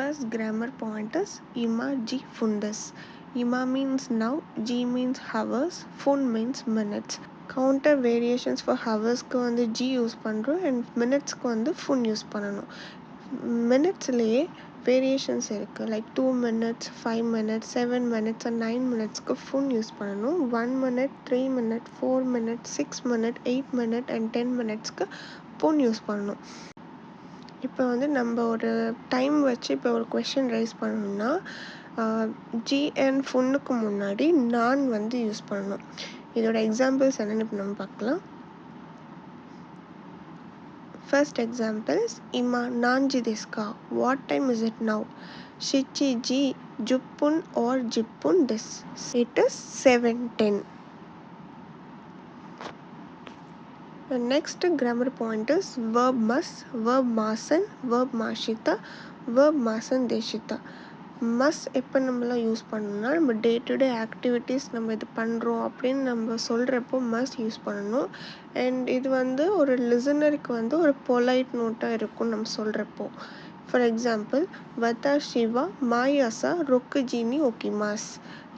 First grammar point is ima g fundas. Ima means now, g means hours, fun means minutes. Counter variations for ஹவர்ஸ்க்கு வந்து G use பண்ணுறோம் and மினிட்ஸ்க்கு வந்து ஃபுன் use பண்ணணும். மினிட்ஸ்லேயே வேரியேஷன்ஸ் இருக்குது. Like 2 minutes, 5 minutes, 7 minutes and 9 minutesக்கு ஃபுன் யூஸ் பண்ணணும். 1 minute, 3 minute, 4 minute, 6 minute, 8 minute and 10 minutesக்கு ஃபுன் யூஸ் பண்ணணும். இப்போ வந்து நம்ம ஒரு டைம் வச்சு இப்போ ஒரு கொஷின் ரைஸ் பண்ணணும்னா ஜி அண்ட் ஃபுன்னுக்கு முன்னாடி நான் வந்து யூஸ் பண்ணணும். இதோட எக்ஸாம்பிள்ஸ் என்னென்னு இப்போ நம்ம பார்க்கலாம். ஃபர்ஸ்ட் எக்ஸாம்பிள்ஸ் இம்மா நான்ஜி திஸ்கா, what time is it now? ஷிச்சி ஜி ஜுப்புன் ஆர் ஜிப்புன் திஸ், it is 7:10. The next grammar point is verb must, verb masan, verb mashita, verb masan deshita. மஸ் எப்போ நம்மளாம் யூஸ் பண்ணணும்னா நம்ம டே டு டே ஆக்டிவிட்டீஸ் நம்ம இது பண்ணுறோம் அப்படின்னு நம்ம சொல்கிறப்போ மஸ் யூஸ் பண்ணணும். அண்ட் இது வந்து ஒரு லிசனருக்கு வந்து ஒரு பொலைட் நோட்டாக இருக்கும் நம்ம சொல்கிறப்போ. ஃபார் எக்ஸாம்பிள், வதா சிவா மாய் அசா ரொக்கு ஜீனி ஓகே mass,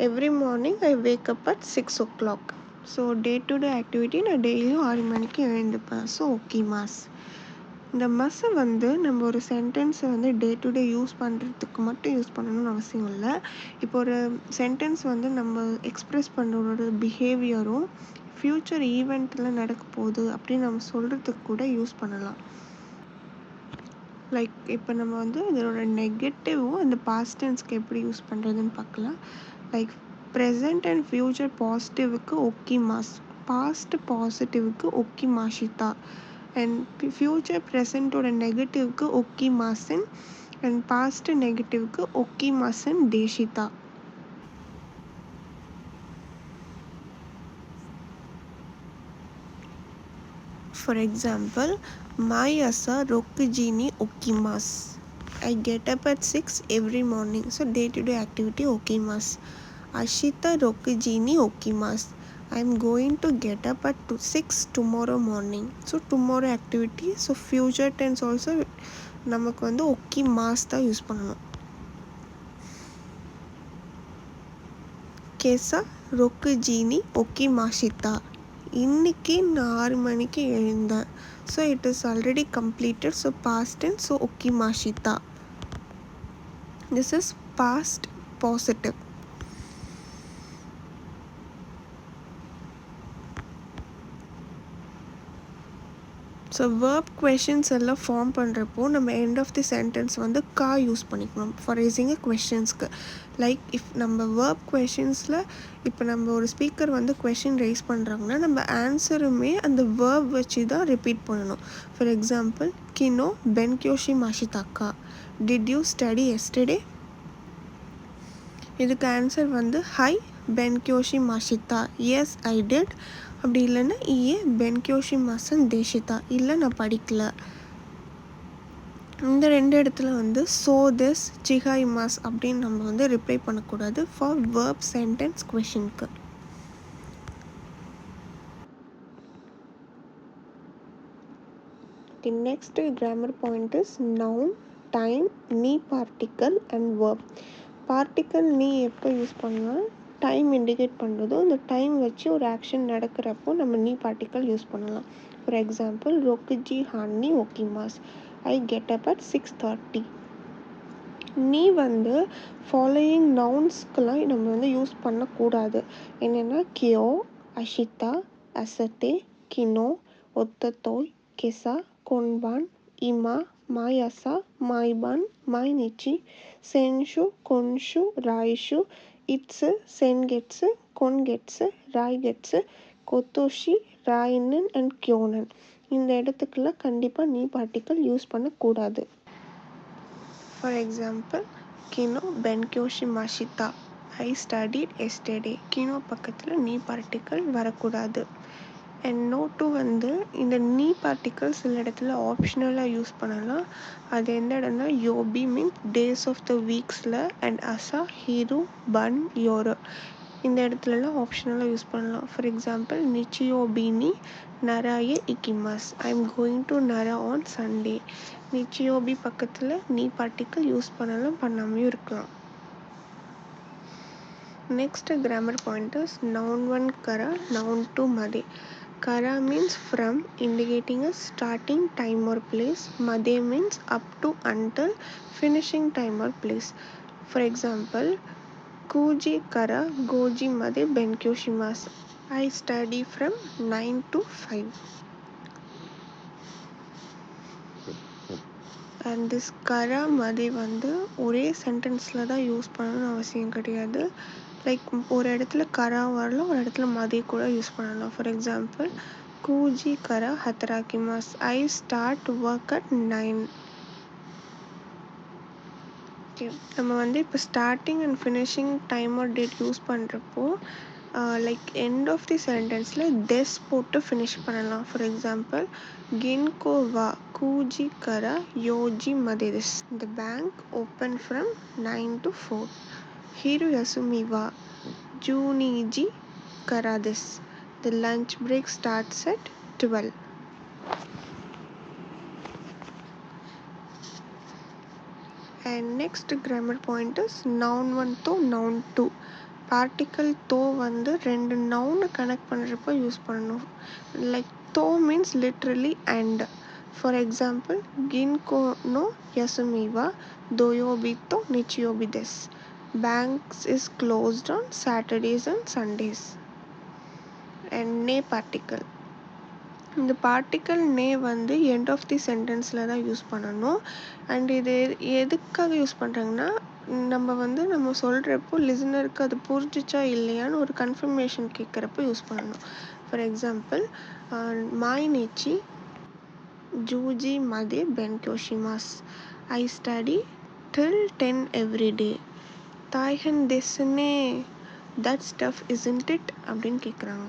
every morning I wake up at 6 o'clock. So day to day activity நான் டெய்லியும் 6 மணிக்கு எழுந்துப்பேன். So okay mass. இந்த மஸ்ஸை வந்து நம்ம ஒரு சென்டென்ஸை வந்து டே டு டே யூஸ் பண்ணுறதுக்கு மட்டும் யூஸ் பண்ணணும்னு அவசியம் இல்லை. இப்போ ஒரு சென்டென்ஸ் வந்து நம்ம எக்ஸ்ப்ரெஸ் பண்ணுறோட பிஹேவியரும் ஃப்யூச்சர் ஈவெண்ட்டில் நடக்க போகுது அப்படின்னு நம்ம சொல்கிறதுக்கு கூட யூஸ் பண்ணலாம். லைக் இப்போ நம்ம வந்து இதோட நெகட்டிவும் அந்த பாஸ்ட் டென்ஸ்க்கு எப்படி யூஸ் பண்ணுறதுன்னு பார்க்கலாம். லைக் ப்ரெசண்ட் அண்ட் ஃப்யூச்சர் பாசிட்டிவுக்கு ஓகே மாஸ், பாஸ்ட் பாசிட்டிவுக்கு ஓகே மாஷிதா, அண்ட் ஃப்யூச்சர் ப்ரெசண்ட்டோட நெகட்டிவ்க்கு ஓகே மாசன் அண்ட் பாஸ்ட் நெகட்டிவ்க்கு ஓகே மாசன் தேஷிதா. ஃபார் எக்ஸாம்பிள், மாய் அசா ரொக்கு ஜீனி ஓகே மாஸ், I get up at 6 every morning. So day to day activity ஓகே மாஸ். அஷிதா ரொக்கு ஜீனி ஓகே மாஸ், I am going to get up at 6 tomorrow morning. So tomorrow activity, so future tense also நமக்கு வந்து ஓகே மாஸ் தான் யூஸ் பண்ணணும். கேசா ரொக்கு ஜீனி ஓகே மாஷிதா, இன்னைக்கு நான் 6 மணிக்கு எழுந்தேன். So it is already completed, so past tense, so ஓகே மாஷிதா. This is past positive. So verb questions எல்லாம் ஃபார்ம் பண்ணுறப்போ நம்ம எண்ட் ஆஃப் தி சென்டென்ஸ் வந்து கா யூஸ் பண்ணிக்கணும் ஃபார் ரேசிங் கொஷின்ஸ்க்கு. லைக் இஃப் நம்ம வேர்ப் கொஷின்ஸில் இப்போ நம்ம ஒரு ஸ்பீக்கர் வந்து கொஷின் ரைஸ் பண்ணுறாங்கன்னா நம்ம ஆன்சருமே அந்த வேர்ப் வச்சு தான் ரிப்பீட் பண்ணணும். ஃபார் எக்ஸாம்பிள், கினோ பென்கியோஷி மாஷிதாக்கா, டிட் யூ ஸ்டடி எஸ்டர்டே? இதுக்கு ஆன்சர் வந்து ஹை பென்கியோஷி மாஷிதா, எஸ் ஐ டிட். அப்படி இல்லைன்னா ஏ பென்கியோஷி மாசன் தேஷிதா, இல்லை நான் படிக்கல. இந்த 2 இடத்துல வந்து சோ திஸ் சிஹாய் மாஸ் அப்படின்னு நம்ம வந்து ரிப்ளை பண்ணக்கூடாது ஃபார் வேர்ப் சென்டென்ஸ் கொஷினுக்கு. The next grammar point is noun, time, நீ பார்ட்டிக்கல் அண்ட் வேர்ப். பார்ட்டிக்கல் நீ எப்போ யூஸ் பண்ணலாம்? டைம் இண்டிகேட் பண்ணுறதோ இந்த டைம் வச்சு ஒரு ஆக்ஷன் நடக்கிறப்போ நம்ம நீ பார்ட்டிக்கல் யூஸ் பண்ணலாம். ஃபார் எக்ஸாம்பிள், ரொக்குஜி ஹான்னி ஓகே மாஸ், ஐ கெட் அப் அட் 6:30. நீ வந்து ஃபாலோயிங் நவுன்ஸ்க்கெலாம் நம்ம வந்து யூஸ் பண்ணக்கூடாது. என்னென்னா கியோ, அஷிதா, அசத்தே, கினோ, ஒத்தத்தோய், கெசா, கொன்பான், இமா, மாயாசா, மாய்பான், மாய்னிச்சி, சென்ஷு, கொன்ஷு, ராய்ஷு, இட்ஸு, சென்கெட்ஸு, கொன்கெட்ஸு, ராய்கெட்ஸு, கொத்தோஷி, ராயினன் அண்ட் கியோனன். இந்த இடத்துக்குலாம் கண்டிப்பாக நீ பார்ட்டிக்கல் யூஸ் பண்ணக்கூடாது. ஃபார் எக்ஸாம்பிள், கினோ பென்கியோஷி மாஷிதா, ஐ ஸ்டடிட் எஸ்டர்டே. கினோ பக்கத்தில் நீ பார்ட்டிக்கல் வரக்கூடாது. அண்ட் நோட்டு வந்து இந்த நீ பார்ட்டிக்கல் சில இடத்துல ஆப்ஷனலாக யூஸ் பண்ணலாம். அது எந்த இடம்னா யோபி மீன்ஸ் டேஸ் ஆஃப் த வீக்ஸில், அண்ட் அசா, ஹீரு, பன், யோரோ இந்த இடத்துலலாம் ஆப்ஷனலாக யூஸ் பண்ணலாம். ஃபார் எக்ஸாம்பிள் நிச்சியோபினி நராயே இக்கிமாஸ், I am going to Nara on Sunday. நிச்சியோபி பக்கத்தில் நீ பார்ட்டிக்கல் யூஸ் பண்ணலாம், பண்ணாமையும் இருக்கலாம். Next grammar point is noun 1 kara, noun 2 made. Kara means from, indicating a starting time or place. Made means up to, until, finishing time or place. For example, kuji kara goji made benkyou shimasu, I study from 9 to 5. And this kara made வந்து ஒரே சென்டென்ஸில் தான் use பண்ணணும்னு அவசியம் கிடையாது. Like ஒரு இடத்துல கரா வரலாம், ஒரு இடத்துல மதே கூட யூஸ் பண்ணலாம். ஃபார் எக்ஸாம்பிள் கூஜி கரா ஹத்தராக்கிமாஸ், I start work at 9. Okay, நம்ம வந்து இப்போ starting and finishing time or date use பண்ணுறப்போ லைக் எண்ட் ஆஃப் தி சென்டென்ஸில் டெஸ் போட்டு ஃபினிஷ் பண்ணலாம். ஃபார் எக்ஸாம்பிள் கின்கோ வா கூஜி கரா யோஜி மதேதிஸ், the bank open from 9 to 4. Hiru Yasumi wa Juniji kara desu, the lunch break starts at 12. And next grammar point is noun 1 to noun 2. Particle to வந்து ரெண்டு noun கனெக்ட் பண்ணுறப்போ யூஸ் பண்ணணும். Like to means literally and. For example, ginko no yasumi wa doyobi to nichiyobi desu, banks is closed on Saturdays and Sundays. And ne particle, இந்த particle நே வந்து end of the சென்டென்ஸில் தான் use பண்ணணும். And இது எதுக்காக use பண்ணுறாங்கன்னா, நம்ம சொல்கிறப்போ லிசனருக்கு அது புரிஞ்சிச்சா இல்லையான்னு ஒரு கன்ஃபர்மேஷன் கேட்குறப்போ யூஸ் பண்ணணும். ஃபார் எக்ஸாம்பிள் மாய்னிச்சி ஜூஜி மதே பென்கோஷிமாஸ், I study till 10 every day, தாய்ஹன் தெஸ்னே தட் ஸ்டஃப் இஸ்ன்ட் இட் அப்படின்னு கேட்குறாங்க.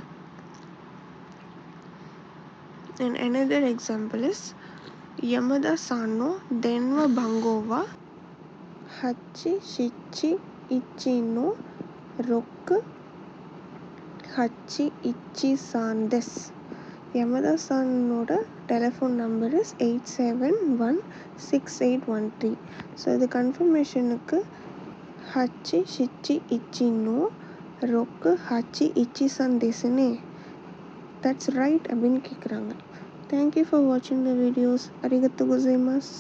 And another example is Yamada Sano Denwa Bangova Hachi Shichi Ichi no Roku Hachi Ichi San des. Yamada Sanoda telephone number is 8716813. So the confirmation Hachi Shichi Ichi no Roku Hachi Ichi San desne, that's right அப்படின்னு கேட்குறாங்க. Thank you for watching the videos. Arigatou gozaimasu.